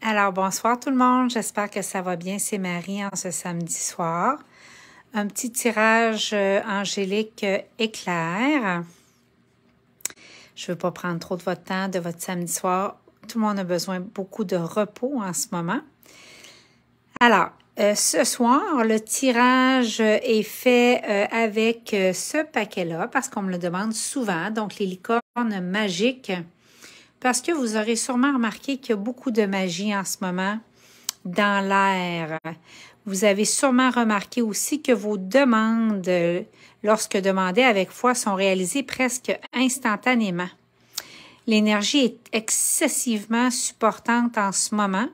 Alors, bonsoir tout le monde. J'espère que ça va bien. C'est Marie en ce samedi soir. Un petit tirage angélique éclair. Je ne veux pas prendre trop de votre temps, de votre samedi soir. Tout le monde a besoin beaucoup de repos en ce moment. Alors, ce soir, le tirage est fait avec ce paquet-là parce qu'on me le demande souvent. Donc, les licornes magiques. Parce que vous aurez sûrement remarqué qu'il y a beaucoup de magie en ce moment dans l'air. Vous avez sûrement remarqué aussi que vos demandes, lorsque demandées avec foi, sont réalisées presque instantanément. L'énergie est excessivement supportante en ce moment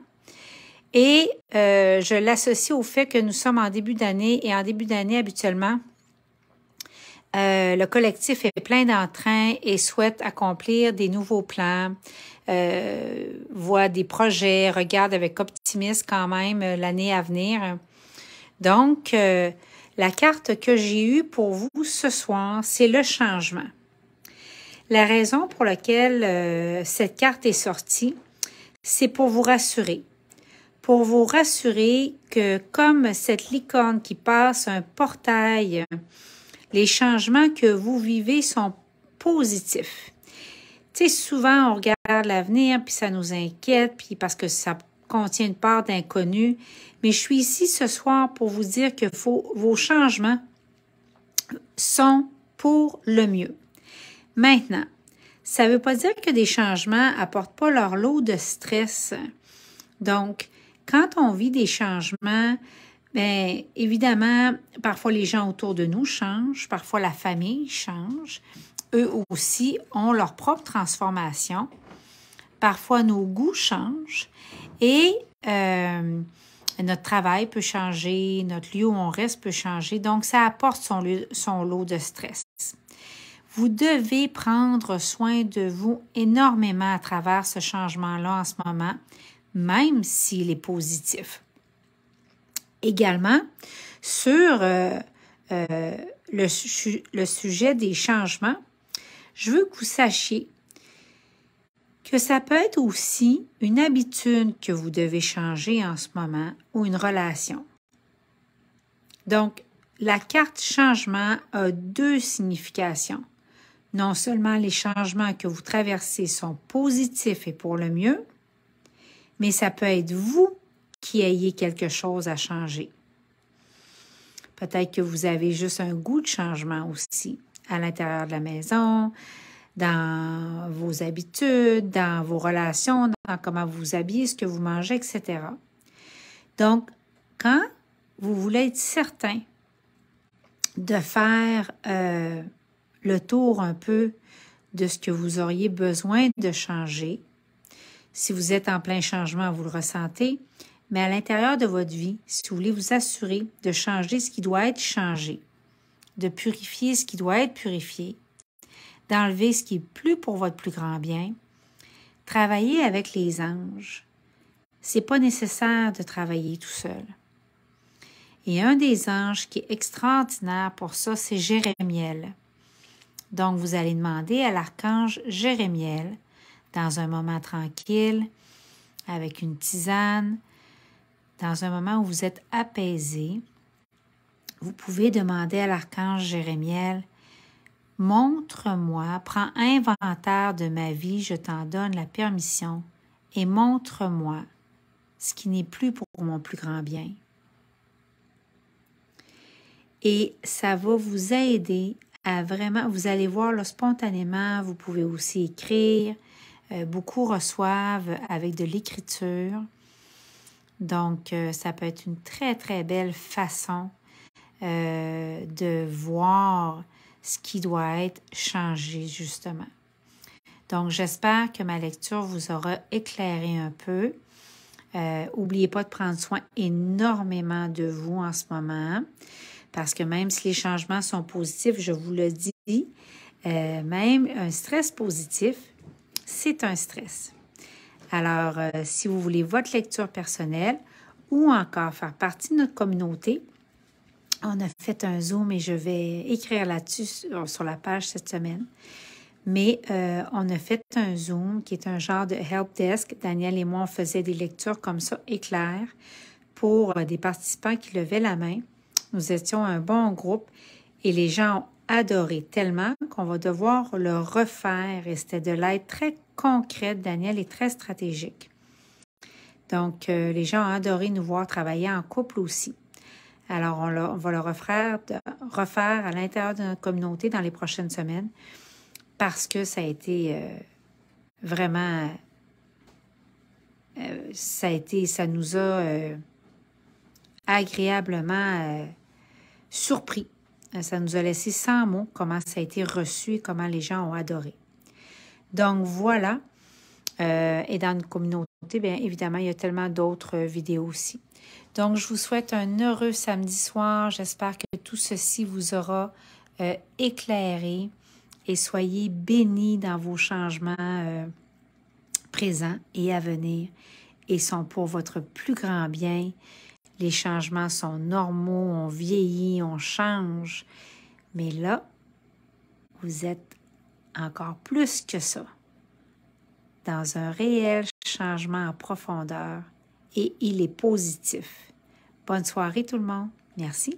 et je l'associe au fait que nous sommes en début d'année et en début d'année, habituellement, le collectif est plein d'entrain et souhaite accomplir des nouveaux plans, voit des projets, regarde avec optimisme quand même l'année à venir. Donc, la carte que j'ai eue pour vous ce soir, c'est le changement. La raison pour laquelle cette carte est sortie, c'est pour vous rassurer. Pour vous rassurer que comme cette licorne qui passe un portail, les changements que vous vivez sont positifs. Tu sais, souvent, on regarde l'avenir, puis ça nous inquiète, puis parce que ça contient une part d'inconnu. Mais je suis ici ce soir pour vous dire que vos changements sont pour le mieux. Maintenant, ça ne veut pas dire que des changements n'apportent pas leur lot de stress. Donc, quand on vit des changements, bien, évidemment, parfois les gens autour de nous changent, parfois la famille change. Eux aussi ont leur propre transformation. Parfois, nos goûts changent et notre travail peut changer, notre lieu où on reste peut changer. Donc, ça apporte son lot de stress. Vous devez prendre soin de vous énormément à travers ce changement-là en ce moment, même s'il est positif. Également, sur le sujet des changements, je veux que vous sachiez que ça peut être aussi une habitude que vous devez changer en ce moment ou une relation. Donc, la carte changement a deux significations. Non seulement les changements que vous traversez sont positifs et pour le mieux, mais ça peut être vous qui ayez quelque chose à changer. Peut-être que vous avez juste un goût de changement aussi à l'intérieur de la maison, dans vos habitudes, dans vos relations, dans comment vous vous habillez, ce que vous mangez, etc. Donc, quand vous voulez être certain de faire le tour un peu de ce que vous auriez besoin de changer, si vous êtes en plein changement, vous le ressentez, mais à l'intérieur de votre vie, si vous voulez vous assurer de changer ce qui doit être changé, de purifier ce qui doit être purifié, d'enlever ce qui est plus pour votre plus grand bien, travaillez avec les anges. C'est pas nécessaire de travailler tout seul. Et un des anges qui est extraordinaire pour ça, c'est Jérémiel. Donc, vous allez demander à l'archange Jérémiel, dans un moment tranquille, avec une tisane, dans un moment où vous êtes apaisé, vous pouvez demander à l'archange Jérémiel, « Montre-moi, prends inventaire de ma vie, je t'en donne la permission, et montre-moi ce qui n'est plus pour mon plus grand bien. » Et ça va vous aider à vraiment, vous allez voir là, spontanément, vous pouvez aussi écrire, beaucoup reçoivent avec de l'écriture. Donc, ça peut être une très, très belle façon de voir ce qui doit être changé, justement. Donc, j'espère que ma lecture vous aura éclairé un peu. N'oubliez pas de prendre soin énormément de vous en ce moment, parce que même si les changements sont positifs, je vous le dis, même un stress positif, c'est un stress. Alors, si vous voulez votre lecture personnelle ou encore faire partie de notre communauté, on a fait un Zoom et je vais écrire là-dessus sur la page cette semaine. Mais on a fait un Zoom qui est un genre de help desk. Daniel et moi, on faisait des lectures comme ça, éclairs, pour des participants qui levaient la main. Nous étions un bon groupe et les gens ont adoré tellement qu'on va devoir le refaire. Et c'était de l'aide très concrète. Daniel est très stratégique. Donc, les gens ont adoré nous voir travailler en couple aussi. Alors, on va le refaire à l'intérieur de notre communauté dans les prochaines semaines parce que ça a été vraiment... ça nous a agréablement surpris. Ça nous a laissé sans mots comment ça a été reçu et comment les gens ont adoré. Donc, voilà. Et dans notre communauté, bien évidemment, il y a tellement d'autres vidéos aussi. Donc, je vous souhaite un heureux samedi soir. J'espère que tout ceci vous aura éclairé et soyez bénis dans vos changements présents et à venir et sont pour votre plus grand bien. Les changements sont normaux, on vieillit, on change. Mais là, vous êtes encore plus que ça, dans un réel changement en profondeur et il est positif. Bonne soirée tout le monde. Merci.